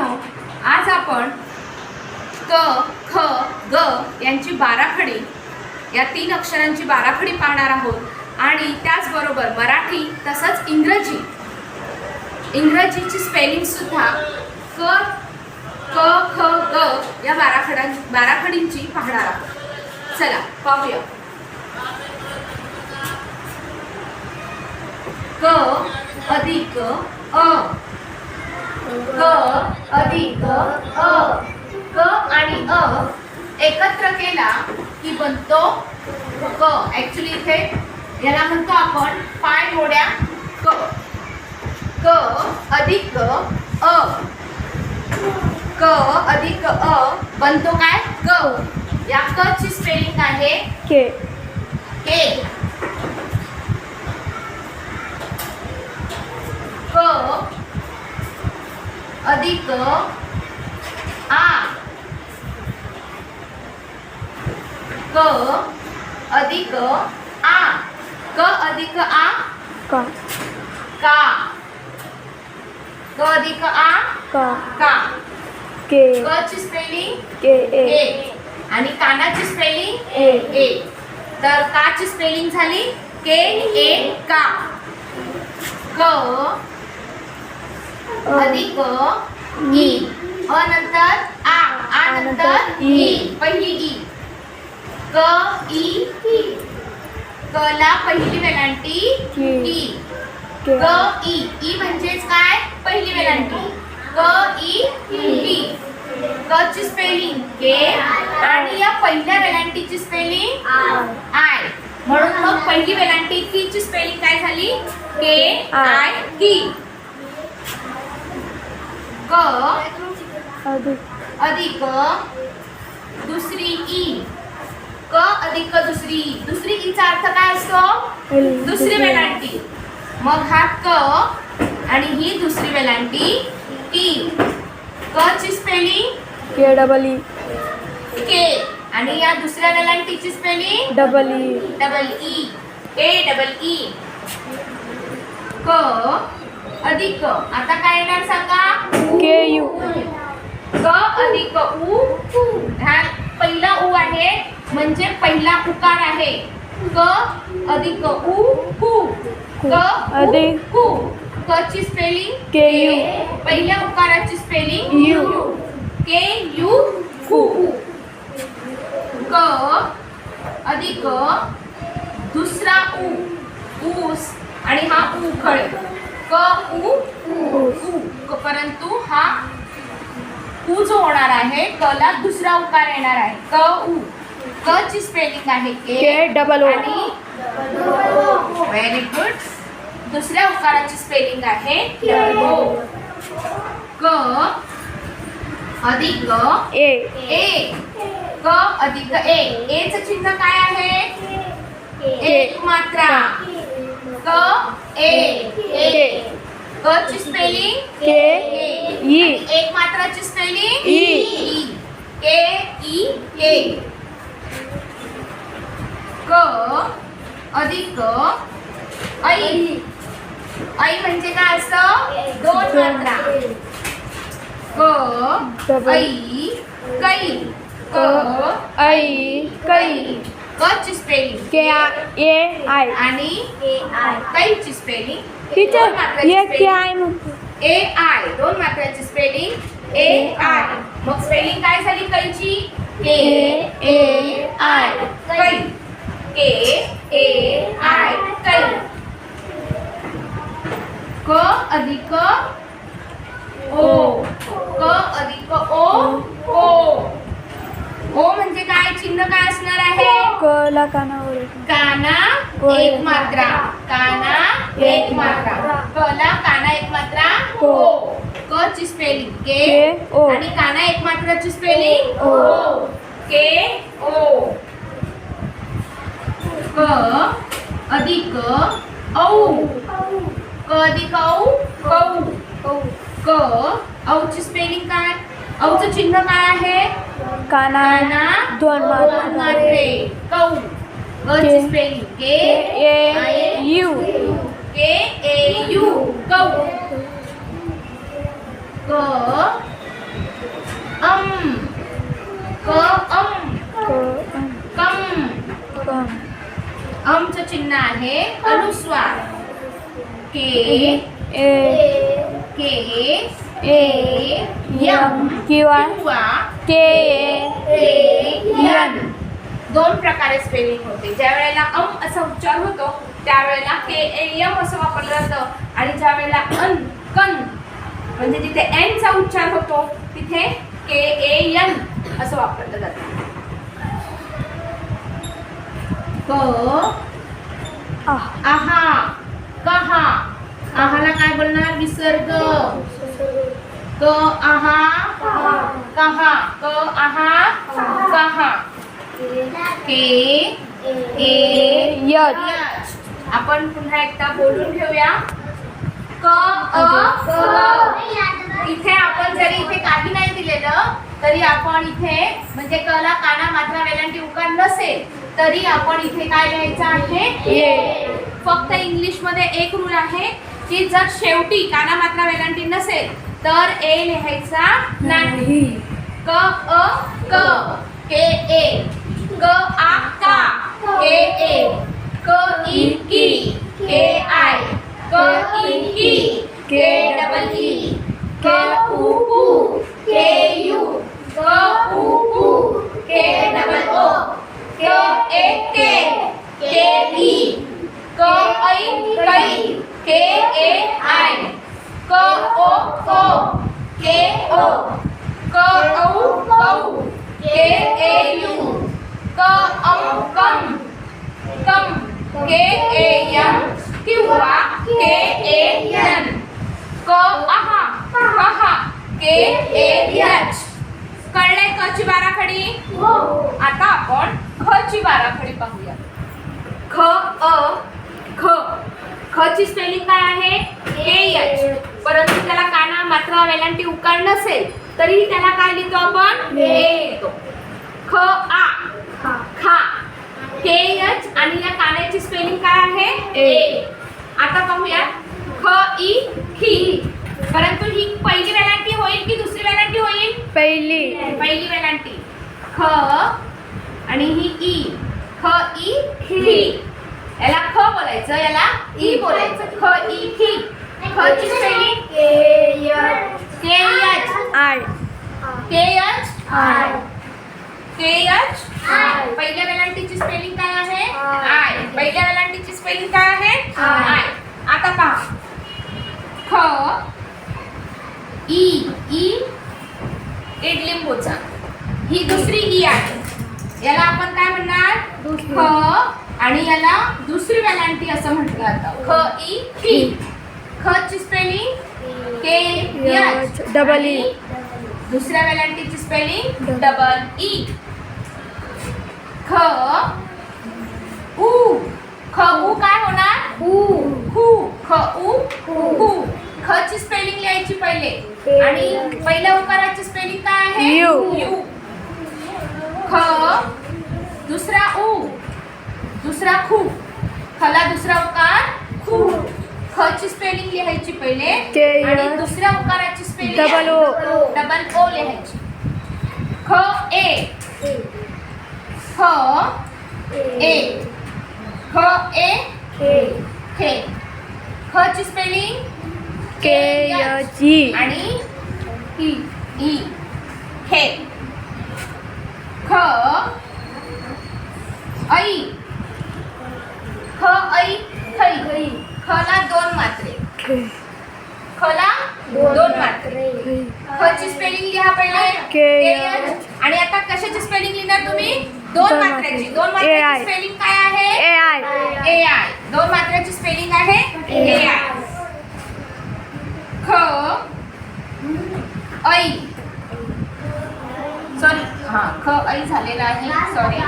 आज आपण क ख ग यांची बाराखडी, या 3 अक्षरांची बाराखडी पाहणार आहोत आणि त्याचबरोबर मराठी तसंच इंग्रजीची स्पेलिंग सुद्धा क क ख ग या बाराखडींची पाहणार आहोत. चला पाहूया. क अधिक अ, क अधिक अ, क आणि अ एकत्र केला की बनतो क. ऍक्च्युली इथे याला म्हणतो आपण पाय मोड्या क. क अधिक अ, क अधिक अ बनतो काय ग. या क ची स्पेलिंग आहे के. के. क अधिक आ, क अधिक आ, क अधिक आ का. का, क अधिक आ का. का. के. क ची स्पेलिंग के ए. ए आणि कानाची स्पेलिंग ए. ए. तर का ची स्पेलिंग झाली के ए का. क अधिक ई, अ नंतर आ नंतर ई, पहिली ई. क ई, क ला पहिली वेलांटी ई. क ई, ई म्हणजेच काय पहिली वेलांटी. क ई ई. क ची स्पेलिंग के आणि या पहिल्या वेलांटीची स्पेलिंग आय. म्हणून मग पहिली वेलांटी की ची स्पेलिंग काय झाली के आय की. क अधिक दुसरी ई, क अधिक दुसरी ई. दुसरी ईचा अर्थ काय असतो दुसरी वेलांटी. मग हा क आणि ही दुसरी वेलांटी ई. क ची spelling K double E. K आणि या दुसऱ्या वेलांटीची spelling double E. Double E, K double E. क अधिक आता काय येणार सांगा के यू. क अधिक उ, हा पहिला उ आहे म्हणजे पहिला उकार आहे. क अधिक उ कु, क अधिक कु. क ची स्पेलिंग के यू. पहिल्या उकाराची स्पेलिंग यू. के यू कु. क अधिक दुसरा उ, ऊस आणि हा उ खळे. क उ उ, परंतु हा उ जो होणार आहे क ला दुसरा उकार येणार आहे क उ. क ची स्पेलिंग आहे के डबल ओ. आणि व्हेरी गुड. दुसऱ्या उकाराची स्पेलिंग आहे ओ. क अधिक ए. ए, क अधिक ए. ए चं चिन्ह काय आहे एक मात्रा. क ए ए. क ची स्पेलिंग के ई. एक मात्राची स्पेलिंग ई. के ई ए. क अधिक ऐ. ऐ म्हणजे काय असतं दोन मात्रा. क ऐ कै. क आई कै. क ची स्पेलिंग के ए आय. आणि कै ची स्पेलिंग टीचर ये क्या आहे म्हणतो. ए आय. दोन मात्राची स्पेलिंग ए आय. मग स्पेलिंग काय झाली कैची के ए आय कै. के ए आय कै. क अधिक ओ, क अधिक ओ ओ. ओ म्हणजे काय चिन्ह काय असणार आहे क ला कानावर. काना एक मात्रा. काना एक मात्रा. क ला काना एक मात्रा ओ. क ची स्पेलिंग के के ओ. आणि काना एक मात्राची स्पेलिंग ओ. के ओ. क अधिक औ, क अधिक औ कौ. क औ ची स्पेलिंग काय औचं चिन्ह काय आहे काना दोन मात्रे कौ. क ची spelling K A you. K A you कौ. क चिन्ह आहे अनुस्वार. के ए के ए यम किंवा किंवा के ए एन. दोन प्रकारे स्पेलिंग होते. ज्या वेळेला असा उच्चार होतो त्यावेळेला के ए एम असं वापरलं जातं आणि ज्या वेळेला कन म्हणजे जिथे एन चा उच्चार होतो तिथे के ए एन असं वापरलं जातं. क आहा कहा. आहाला काय बोलणार विसर्ग. क आहा कहा. क आहा कहा. के ए यच यच. आपण पुन्हा एकदा बोलून घेऊया. क अ क. इथे आपण जरी इथे काही नाही दिलेलं तरी आपण इथे म्हणजे क ला काना मात्रा वेलांटी उकार नसेल तरी आपण इथे काय लिहायचं आहे ए. फक्त इंग्लिश मध्ये एक रूल आहे की जर शेवटी काना मात्रा वेलांटी नसेल तर ए लिहायचा नाही. क अ क के ए. क आ का के ए. क ई की के आय. क ई की के डबल ई. क उ कु के यू. क उ कु के डबल ओ. क ए के ई. क ऐ कै के ए आय. क ओ को के ओ. क औ कौ के ए यू. क अम कम कम के ए यम किंवा के ए एन. क आहा कहा के ए एच. कळले क ची बाराखडी. आता आपण ख ची बाराखडी पाहूया. ख अ ख. ख ची स्पेलिंग काय आहे के एच. परंतु त्याला काना मात्रा वेलांटी उकार नसेल तरी त्याला काय लिहितो आपण ए लिहितो. ख आ खा. के एच आणि या कानाची स्पेलिंग काय आहे ए. आता पाहूया ख ई खी. परंतु ही पहिली वेलांटी होईल की दुसरी वेलांटी होईल. पहिली वेलांटी. ख आणि ही ई. ख ई खी. याला ख बोलायचं याला ई बोलायचं. ख ई खी. ख ची spelling K H I K H I. K H पहिल्या वेलांटीची स्पेलिंग काय आहे आय. पहिल्या वेलांटीची स्पेलिंग काय आहे आय. आता पहा ख ई ई इडलिंबूचा. ही दुसरी ई आहे. याला आपण काय म्हणणार ख आणि याला दुसरी वेलांटी असं म्हटलं जातं. ख ई की. ख ची स्पेलिंग के एच डबल ई. दुसऱ्या वेलांटीची स्पेलिंग डबल ई. ख उ. ख उ काय होणार खू. ख उ खू. ख ची स्पेलिंग लिहायची पहिले आणि पहिल्या उकाराची स्पेलिंग काय आहे यू. ख दुसरा उ दुसरा खू. खला दुसरा उकार खू. ख ची स्पेलिंग लिहायची पहिले के आणि दुसऱ्या उकाराची spelling double O. Double O लिहायची. ख ए ख ए. ख ए खे. ख ची स्पेलिंग के एच ई आणि ई ई खे. ख ऐ. ख ऐ खै. खला दोन मात्रे. खला दोन मात्रे. ख ची स्पेलिंग लिहा पहिले के एच आणि आता कशाची स्पेलिंग लिहिणार तुम्ही दोन दोन मात्र्याची. मात्रे. दोन ए आय. मात्र्याची स्पेलिंग काय आहे ए आय. A I. दोन मात्र्याची स्पेलिंग आहे ए आय. ख ऐ सॉरी ख ऐ झालेला आहे सॉरी.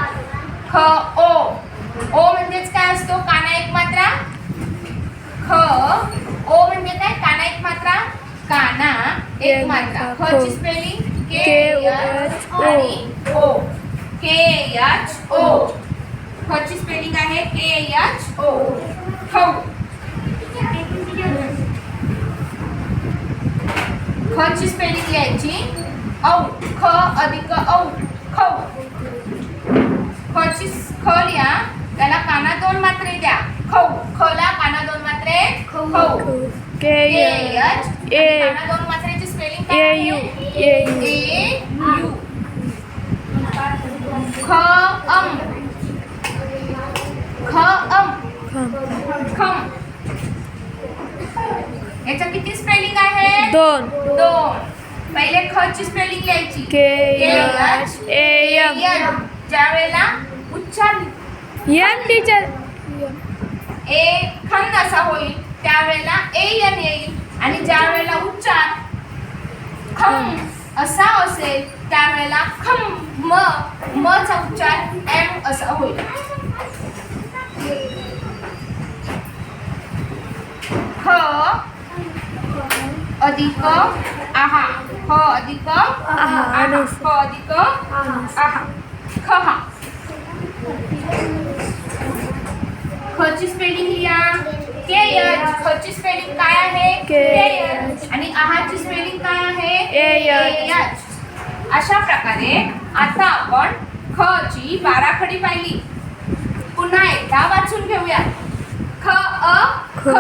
ख ओ. ओ म्हणजेच काय असतो काना एक मात्रा. ख ओ म्हणजे काय काना एक मात्रा काना एक मात्रा. ख ची स्पेलिंग के एच आणि ओ. के एच ओ. ख ची स्पेलिंग आहे के एच ओ. खौ. ख ची स्पेलिंग लिहायची औ. ख अधिक औ खौ. ख ची ख लिहा त्याला काना दोन मात्रे द्या. खौ. खला काना दोन मात्रे. खौ. के एच. ए काना दोन मात्रेची स्पेलिंग काय ए आहे? U A A you. ख अम. ख अम. खम. याच्या किती स्पेलिंग आहे? दोन दोन. पहिले ख ची स्पेलिंग लिहायची. के एच ए एम ज्या वेळेला उच्चार एम टीचर ए खंड असा होईल त्यावेळेला ए एन येईल आणि ज्या वेळेला उच्चार खम असा असेल त्यावेळेला खम म चा उच्चार एम असा होईल. ख अधिक आहा. ख अधिक आहा. ख अधिक आहा. खहा. ख ची स्पेलिंग लिहा. के एच. ख ची स्पेलिंग काय आहे? के एच. आणि आहा ची स्पेलिंग काय आहे? A H. अशा प्रकारे आता आपण ख ची बाराखडी पाहिली. पुन्हा एकदा वाचून घेऊया. ख अ ख.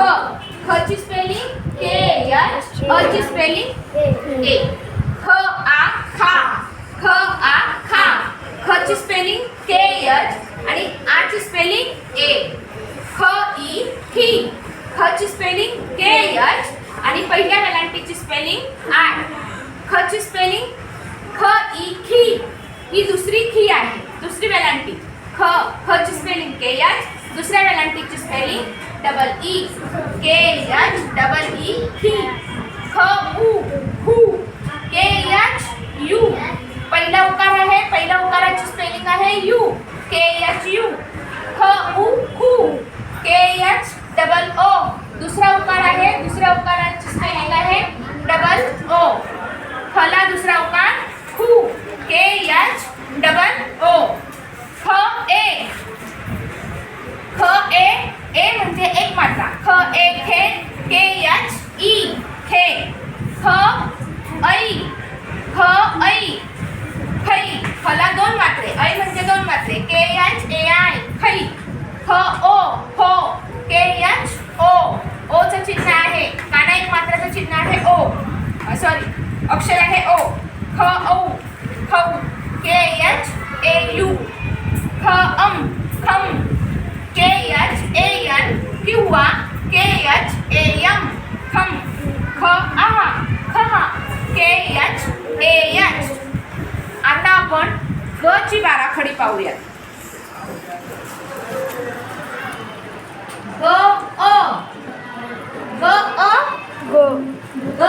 ख ची स्पेलिंग के एच. अ ची स्पेलिंग ए. ख आ खा. ख आ खा. ख ची स्पेलिंग के एच आणि आ ची स्पेलिंग ए. ख ई ही. ख ची स्पेलिंग के एच आणि पहिल्या वेलांटीची स्पेलिंग आय. ख ची स्पेलिंग ख ई खी. ही दुसरी खी आहे, दुसरी वेलांटी. ख ची स्पेलिंग के एच. दुसऱ्या वेलांटीची स्पेलिंग डबल ई. के एच डबल ई ही. ख उ हू. के एच यू. पहिला उकार आहे, पहिल्या उकाराची स्पेलिंग आहे यू. K H U. ख उ खू. के एच डबल ओ. दुसरा उकार आहे, दुसऱ्या उकाराची स्पेलिंग आहे डबल ओ. खला दुसरा उकार खू. के एच डबल ओ. ख ए. ख ए. ए म्हणजे एक मात्रा. ख ए खे. के एच ई खे. ख ऐ. ख ऐ खै. खला दोन मात्रे. ऐ म्हणजे दोन मात्रे. के एच ए आय खै. ख ओ हो. के एच ओ. ओ चं चिन्ह आहे, काना एक मात्राचं चिन्ह आहे ओ. सॉरी अक्षर आहे ओ. ख औ खौ. के एच ए यू. ख अम खम. के एच ए एन किंवा के एच ए एम खम. ख आहा खहा. के एच ए एच. आता आपण ग ची बाराखडी पाहूया. ग अ. ग अ गो ग.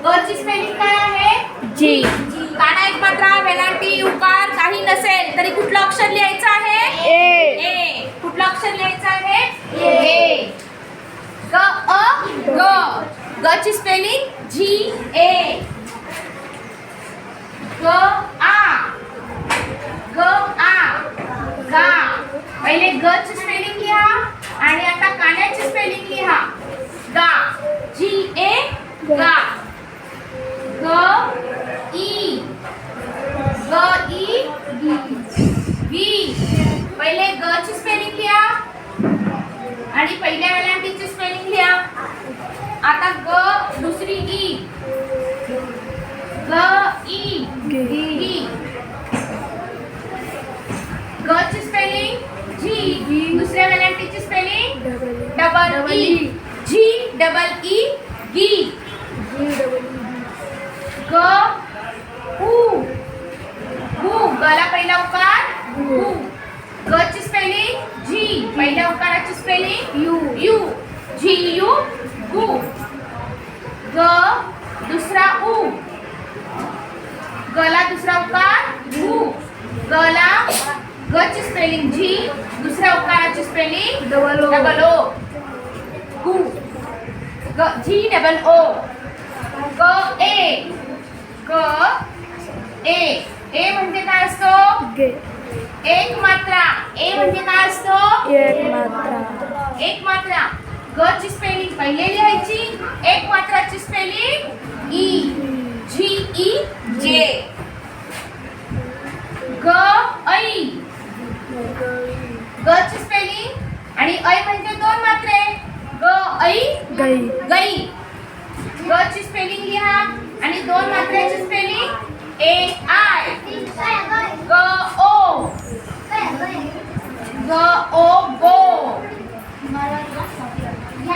ग ची स्पेलिंग काय आहे? जी. काना एक मात्रा, वेलांटी, उकार काही नसेल तरी कुठलं अक्षर लिहायचं आहे? ए ए. कुठलं अक्षर लिहायचं आहे? ए. ग अ ग. ग ची स्पेलिंग जी ए. ग आ. ग आ गा. पहिले ग ची स्पेलिंग लिहा आणि आता कान्याची स्पेलिंग लिहा. गा. जी ए गा. ग ई. ग ई गी. पहिले ग ची स्पेलिंग लिहा आणि पहिल्या वेलांटीची स्पेलिंग लिहा. आता ग दुसरी ई. ग ई गी. ग ची स्पेलिंग जी. दुसऱ्या वेलांटीची स्पेलिंग डबल ई. जी डबल ई गी. ग उ हू. गला पहिला उकार हू. ग ची स्पेलिंग जी. पहिल्या उकाराची spelling U. U. G U गु. ग दुसरा उ. गला दुसरा उकार गु. गला ग ची स्पेलिंग जी. दुसऱ्या उकाराची स्पेलिंग डबल ओ. गु. ग जी डबल ओ. ग ए. ग ए. ए म्हणजे काय असतो? गे एक मात्रा. ए म्हणजे काय असतो? एक मात्रा. एक मात्रा. ग ची स्पेलिंग पहिले लिहायची. एक मात्राची स्पेलिंग ई. जी ई जे. ग ऐ. ऐ म्हणजे दोन मात्रे. ग ऐ गई. गई. ग ची स्पेलिंग लिहा आणि दोन मात्रेची स्पेलिंग ए आय. ग ओ. ग ओ गो.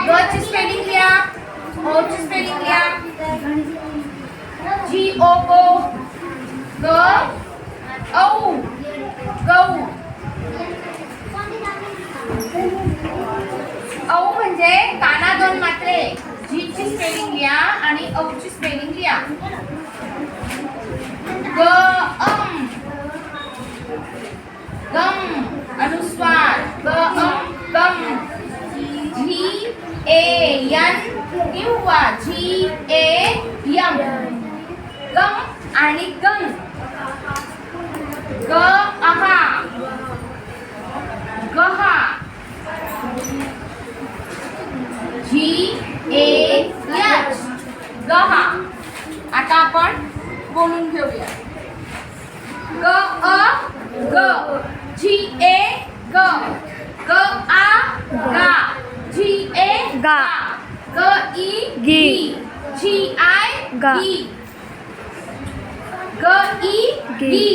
ग ची स्पेलिंग लिहा. ओ ची स्पेलिंग लिहा. जी ओ गो. ग औ गौ. औ म्हणजे काना दोन मात्रे. जी ची स्पेलिंग लिहा आणि औ ची स्पेलिंग लिहा. ग गम अनुस्वार. ग गम. झी ए यन किंवा झी ए यम. गम आणि गम. ग आहा. गहा. जी ए एच गहा. आता आपण बोलून घेऊया. ग अ ग. जी ए ग. ग आ गा. जी ए गा. ग ई गी. जी आय गा. गी. ग ई गी.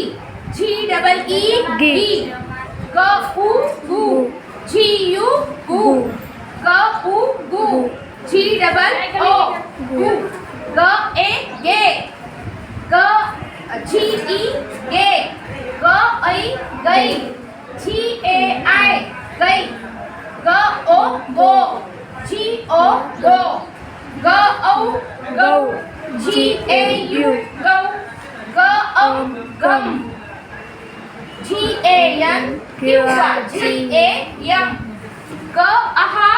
जी डबल ई गी. गी. ग उ गु. जी यू गु. ग उ गु. जी डबल ओ गु. ग ए गे. ग जी ई गे. ग ऐ गई. जी ए आय गई. ग ओ गो. जी ओ गो. ग औ गौ. जी ए यू गौ. ग औ गम. जी ए यन किंवा जी ए यम. ग आहा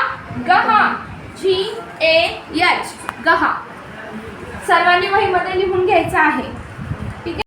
गहा. जी ए एच गहा. सर्वांनी वहीमध्ये लिहून घ्यायचं आहे.